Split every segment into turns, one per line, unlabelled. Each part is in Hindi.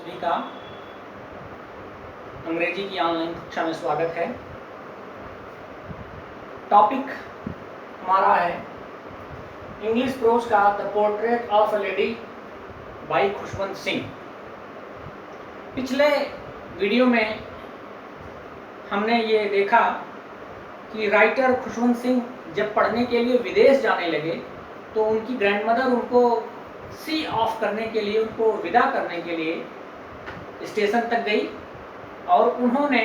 सभी का अंग्रेजी की ऑनलाइन कक्षा में स्वागत है। टॉपिक हमारा है इंग्लिश प्रोज का the portrait of a lady by Khushwant Singh. पिछले वीडियो में हमने ये देखा कि राइटर खुशवंत सिंह जब पढ़ने के लिए विदेश जाने लगे तो उनकी ग्रैंडमदर उनको सी ऑफ करने के लिए, उनको विदा करने के लिए स्टेशन तक गई और उन्होंने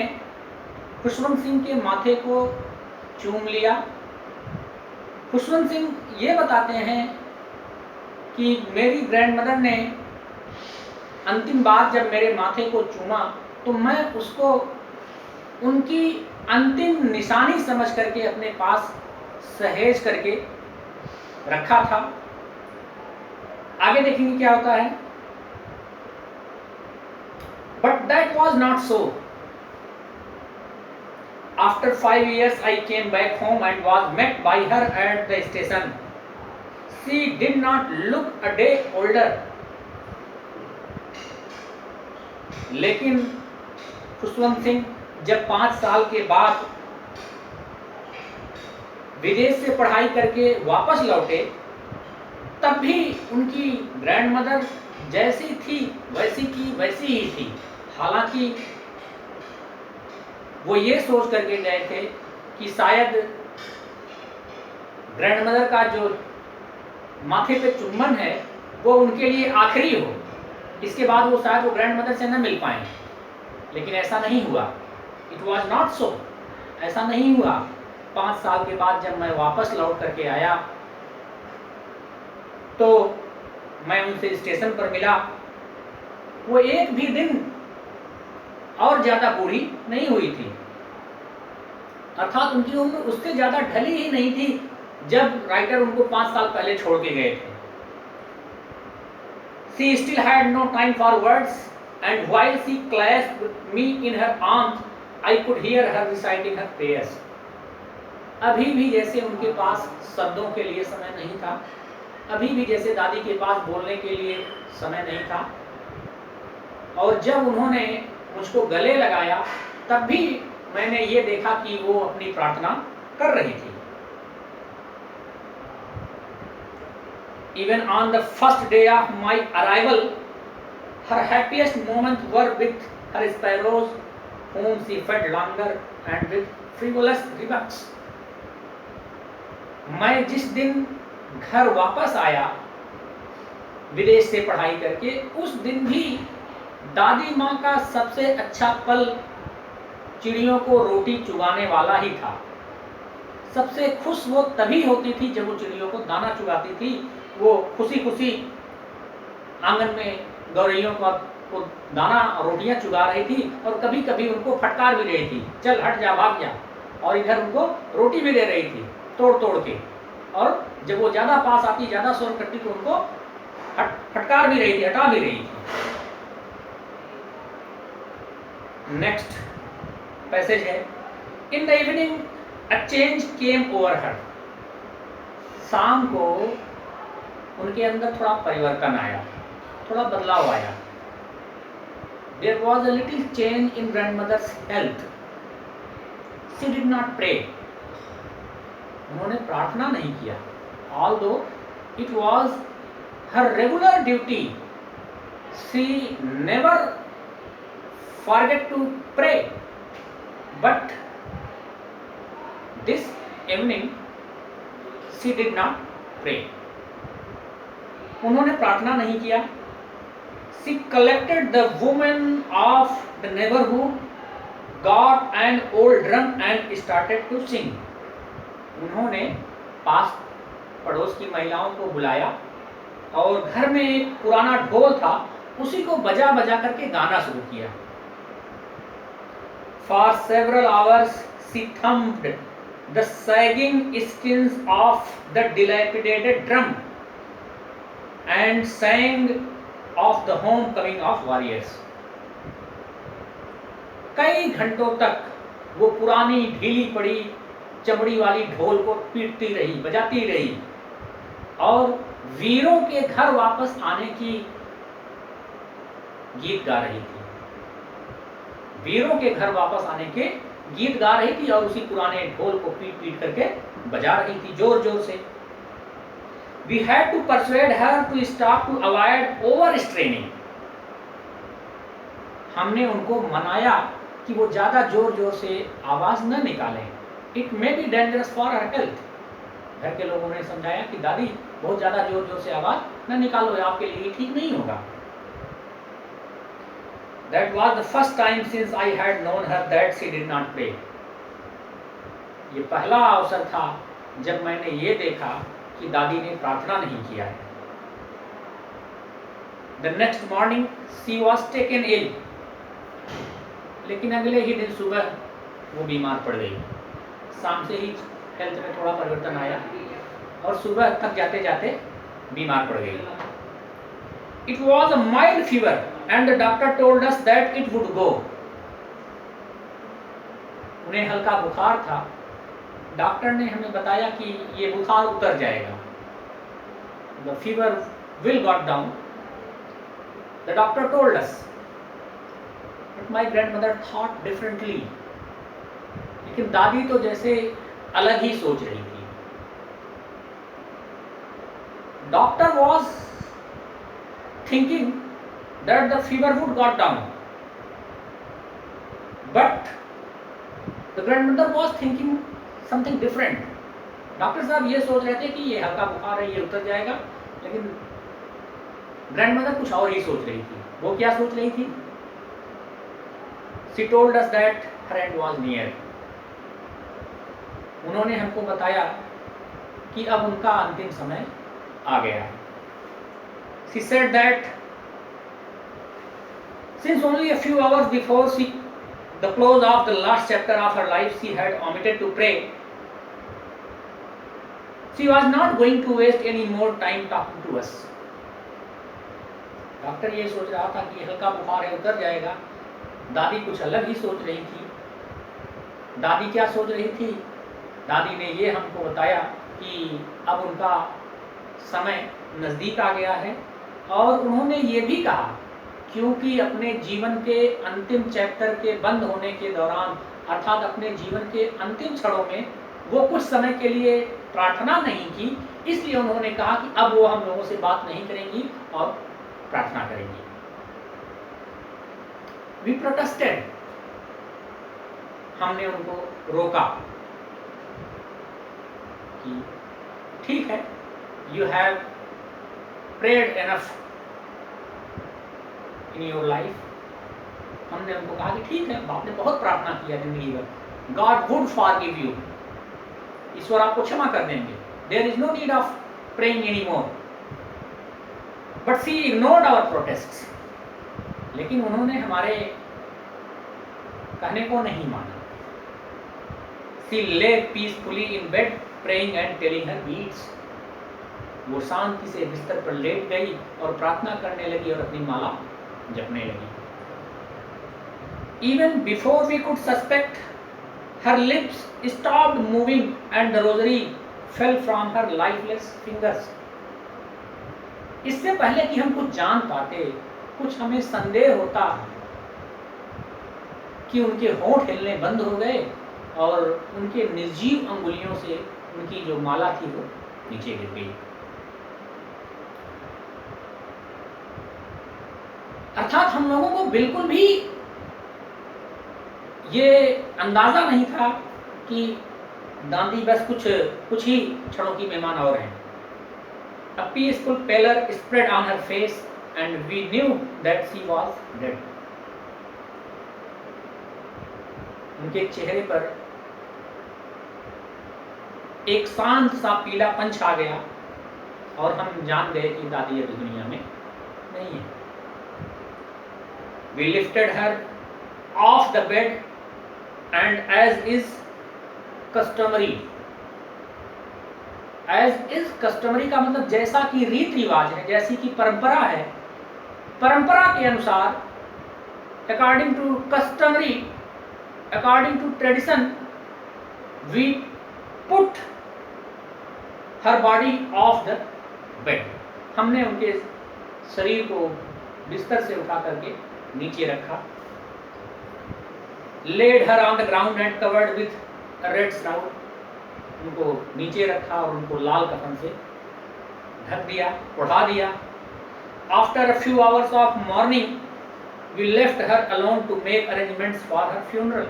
खुशवंत सिंह के माथे को चूम लिया। खुशवंत सिंह ये बताते हैं कि मेरी ग्रैंडमदर ने अंतिम बार जब मेरे माथे को चूमा तो मैं उसको उनकी अंतिम निशानी समझ करके अपने पास सहेज करके रखा था। आगे देखेंगे क्या होता है। But that was not so. After 5 years, I came back home and was met by her at the station. She did not look a day older. लेकिन खुशवंत सिंह जब 5 साल के बाद विदेश से पढ़ाई करके वापस लौटे तब भी उनकी ग्रैंडमदर जैसी थी वैसी की वैसी ही थी। हालांकि वो ये सोच करके गए थे कि शायद ग्रैंडमदर का जो माथे पे चुम्बन है वो उनके लिए आखिरी हो, इसके बाद वो शायद वो ग्रैंडमदर से न मिल पाए। लेकिन ऐसा नहीं हुआ। It was not so. ऐसा नहीं हुआ। 5 साल के बाद जब मैं वापस लौट करके आया तो मैं उनसे स्टेशन पर मिला। वो एक भी दिन और ज्यादा बूढ़ी नहीं हुई थी, अर्थात उनकी उम्र उससे ज्यादा ढली ही नहीं थी जब राइटर उनको 5 साल पहले छोड़ के गए थे। She still had no time for words, and while she clasped me in her arms, I could hear her reciting her prayers. अभी भी जैसे उनके पास शब्दों के लिए समय नहीं था, अभी भी जैसे दादी के पास बोलने के लिए समय नहीं था, और जब उन्होंने मुझको गले लगाया तब भी मैंने ये देखा कि वो अपनी प्रार्थना कर रही थी। Even on the first day of my arrival, her happiest moments were with her sparrows, whom she fed longer and with frivolous remarks. मैं जिस दिन घर वापस आया विदेश से पढ़ाई करके, उस दिन भी दादी माँ का सबसे अच्छा पल चिड़ियों को रोटी चुगाने वाला ही था। सबसे खुश वो तभी होती थी जब वो चिड़ियों को दाना चुगाती थी। वो खुशी खुशी आंगन में गौरैयों को दाना रोटियां चुगा रही थी और कभी कभी उनको फटकार भी रही थी, चल हट जा, भाग जा, और इधर उनको रोटी भी दे रही थी तोड़ तोड़ के। और जब वो ज्यादा पास आती, ज्यादा शोर करती तो उनको फटकार भी रही थी, हटा भी रही थी। नेक्स्ट पैसेज है। In the evening a change came over हर। शाम को उनके अंदर थोड़ा परिवर्तन आया, थोड़ा बदलाव आया। There was a little change in grandmother's health. She did not pray. उन्होंने प्रार्थना नहीं किया। Although it was her regular duty, she never forget to pray, but this evening she did not pray. उन्होंने प्रार्थना नहीं किया। She collected the women of the neighborhood, got an old drum and started to sing. उन्होंने पास पड़ोस की महिलाओं को बुलाया और घर में एक पुराना ढोल था, उसी को बजा बजा करके गाना शुरू किया। For several hours she thumped the sagging skins of the dilapidated drum and sang of the homecoming of warriors. कई घंटों तक वो पुरानी ढीली पड़ी चमड़ी वाली ढोल को पीटती रही, बजाती रही और वीरों के घर वापस आने की गीत गा रही थी, वीरों के घर वापस आने के गीत गा रही थी और उसी पुराने ढोल को पीट पीट करके बजा रही थी जोर जोर से। We had to persuade her to stop to avoid overstraining. हमने उनको मनाया कि वो ज़्यादा जोर जोर से आवाज़ न निकालें। It may be dangerous for her health. घर के लोगों ने समझाया कि दादी बहुत ज़्यादा जोर जोर से आवाज़ न निकालो, आपके लिए ठीक नहीं होगा। That was the first time since I had known her that she did not pray. ये पहला अवसर था जब मैंने ये देखा कि दादी ने प्रार्थना नहीं किया है। The next morning she was taken ill. लेकिन अगले ही दिन सुबह वो बीमार पड़ गई। शाम से ही हेल्थ में थोड़ा परिवर्तन आया और सुबह तक जाते जाते बीमार पड़ गई। It was a mild fever and the doctor told us that it would go. उन्हें हल्का बुखार था, डॉक्टर ने हमें बताया कि ये बुखार उतर जाएगा। The fever will got down. The doctor told us. But my grandmother thought differently. लेकिन दादी तो जैसे अलग ही सोच रही थी। Doctor was thinking that the fever would got down, but the grandmother was thinking something different. Doctor साहब ये सोच रहे थे कि ये हल्का बुखार है, ये उतर जाएगा, लेकिन ग्रैंडमदर कुछ और ही सोच रही थी। वो क्या सोच रही थी? She told us that her end was near. उन्होंने हमको बताया कि अब उनका अंतिम समय आ गया है। She said that since only a few hours before the close of the last chapter of her life she had omitted to pray. She was not going to waste any more time talking to us. Doctor ये सोच रहा था कि हल्का बुखार है, उतर जाएगा। दादी कुछ अलग ही सोच रही थी। दादी क्या सोच रही थी? दादी ने ये हमको बताया कि अब उनका समय नज़दीक आ गया है और उन्होंने ये भी कहा क्योंकि अपने जीवन के अंतिम चैप्टर के बंद होने के दौरान अर्थात अपने जीवन के अंतिम क्षणों में वो कुछ समय के लिए प्रार्थना नहीं की, इसलिए उन्होंने कहा कि अब वो हम लोगों से बात नहीं करेंगी और प्रार्थना करेंगी। We protested. हमने उनको रोका कि ठीक है, you have prayed enough in your life. हमने उनको कहा कि ठीक है, आपने बहुत प्रार्थना किया जिंदगी भर, God would forgive you. ईश्वर आपको क्षमा कर देंगे। There is no need of praying anymore. But she ignored our protests. लेकिन उन्होंने हमारे कहने को नहीं माना। She lay peacefully in bed, praying and telling her beads. वो शांति से बिस्तर पर लेट गई और प्रार्थना करने लगी और अपनी माला जपने लगी। Even before we could suspect, her lips stopped moving and the rosary fell from her lifeless fingers. इससे पहले कि हम कुछ जान पाते, कुछ हमें संदेह होता कि उनके होंठ हिलने बंद हो गए और उनके निर्जीव अंगुलियों से उनकी जो माला थी वो नीचे गिर गई। अर्थात हम लोगों को बिल्कुल भी ये अंदाजा नहीं था कि दादी बस कुछ ही क्षणों की मेहमान और हैं। A peaceful pallor spread on her face and we knew that she was dead. उनके चेहरे पर एक शांत सा पीलापन छा गया और हम जान गए कि दादी अभी दुनिया में नहीं है। We lifted her off the bed and as is customary का मतलब जैसा कि रीत रिवाज है, जैसी कि परंपरा है, परंपरा के अनुसार according to tradition we put her body off the bed. हमने उनके शरीर को बिस्तर से उठा करके नीचे रखा, laid her on the ground and covered with a red shroud, उनको नीचे रखा और उनको लाल कफन से ढक दिया, ओढ़ा दिया। After a few hours of mourning, we left her alone to make arrangements for her funeral.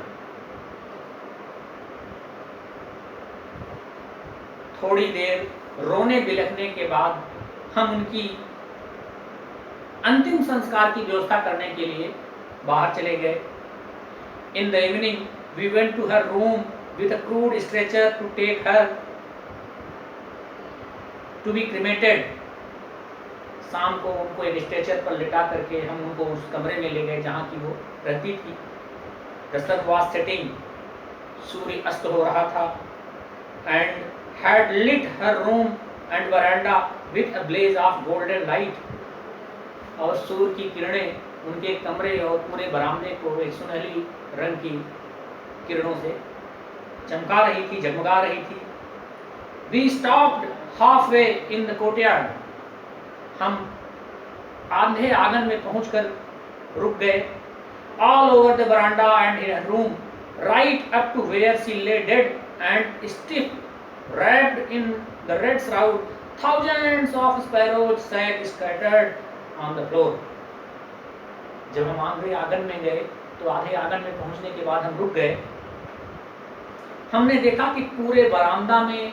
थोड़ी देर रोने बिलखने के बाद हम उनकी अंतिम संस्कार की व्यवस्था करने के लिए बाहर चले गए। In the evening, we went to her room with a crude stretcher to take her to be cremated. शाम को उनको एक स्ट्रेचर पर लिटा करके हम उनको उस कमरे में ले गए जहाँ की वो रहती थी। The sun was setting, सूर्य अस्त हो रहा था, and had lit her room and veranda with a blaze of golden light. और सूर्य की किरणें उनके कमरे और पूरे बरामदे को एक सुनहली रंग की किरणों से चमका रही थी, जगमगा रही थी। We stopped halfway in the courtyard. हम आधे आंगन में पहुंचकर रुक गए। All over the veranda and in her room, right up to where she lay dead and stiff, wrapped in the red shroud, thousands of sparrows sat scattered on the floor. जब हम आधे आंगन में गए तो आधे आंगन में पहुंचने के बाद हम रुक गए। हमने देखा कि पूरे बरामदा में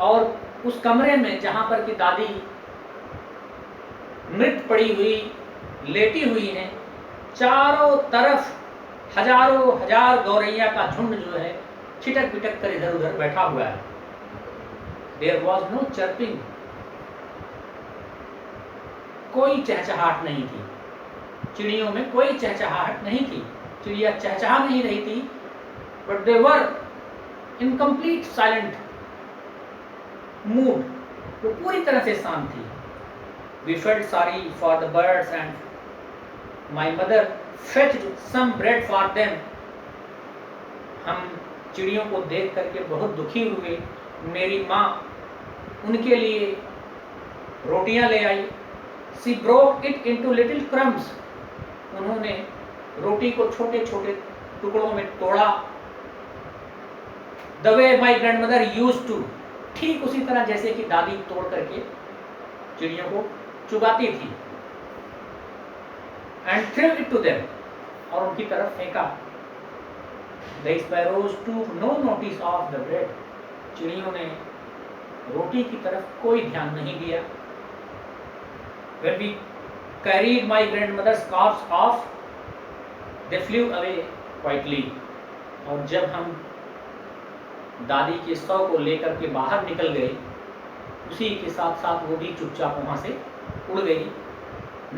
और उस कमरे में जहां पर कि दादी मृत पड़ी हुई, लेटी हुई हैं, चारों तरफ हजारों हजार गौरैया का झुंड जो है छिटक पिटक कर इधर उधर बैठा हुआ है। There was no chirping, कोई चहचहाहट नहीं थी। चिड़ियों में कोई चहचहाहट नहीं थी, चिड़िया चहचहा नहीं रही थी, but they were in complete silent mood, वो पूरी तरह से शांत थी। We felt sorry for the birds and my mother fetched some bread for them. हम चिड़ियों को देख करके बहुत दुखी हुए। मेरी माँ उनके लिए रोटियां ले आई। She broke it into little crumbs. उन्होंने रोटी को छोटे छोटे टुकड़ों में तोड़ा। The way my grandmother used to, ठीक उसी तरह जैसे कि दादी तोड़ करके चिड़ियों को चुगाती थी। And threw it to them, और उनकी तरफ फेंका। The sparrows took no notice of the bread. चिड़ियों ने रोटी की तरफ कोई ध्यान नहीं दिया। When we carried my grandmother's corpse off, they flew away quietly. और जब हम दादी के शव को लेकर के बाहर निकल गए, उसी के साथ साथ वो भी चुपचाप वहां से उड़ गई।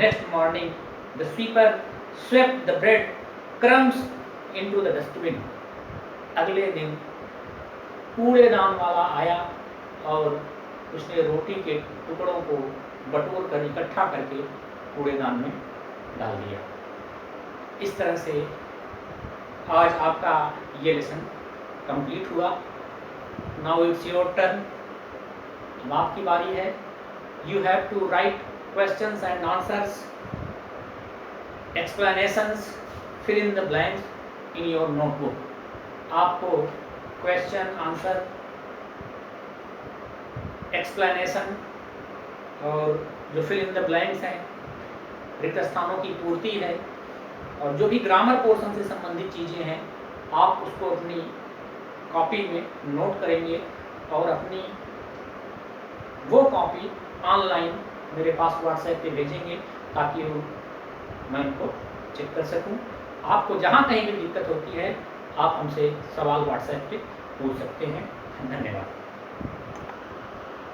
Next morning, the sweeper swept the bread crumbs into the dustbin. अगले दिन कूड़ेदान वाला आया और उसने रोटी के टुकड़ों को बटोर कर इकट्ठा करके कूड़ेदान में डाल दिया। इस तरह से आज आपका ये लेसन कंप्लीट हुआ। नाउ इट्स योर टर्न, अब आपकी बारी है। You have to write questions and answers, explanations, fill in the blanks in your notebook. आपको क्वेश्चन, आंसर, एक्सप्लेनेशन और जो फिल इन द ब्लैंक्स हैं, रिक्त स्थानों की पूर्ति है, और जो भी ग्रामर पोर्शन से संबंधित चीज़ें हैं, आप उसको अपनी कॉपी में नोट करेंगे और अपनी वो कॉपी ऑनलाइन मेरे पास व्हाट्सएप पे भेजेंगे ताकि वो मैं उनको चेक कर सकूं। आपको जहां कहीं भी दिक्कत होती है आप हमसे सवाल व्हाट्सएप पे पूछ सकते हैं। धन्यवाद।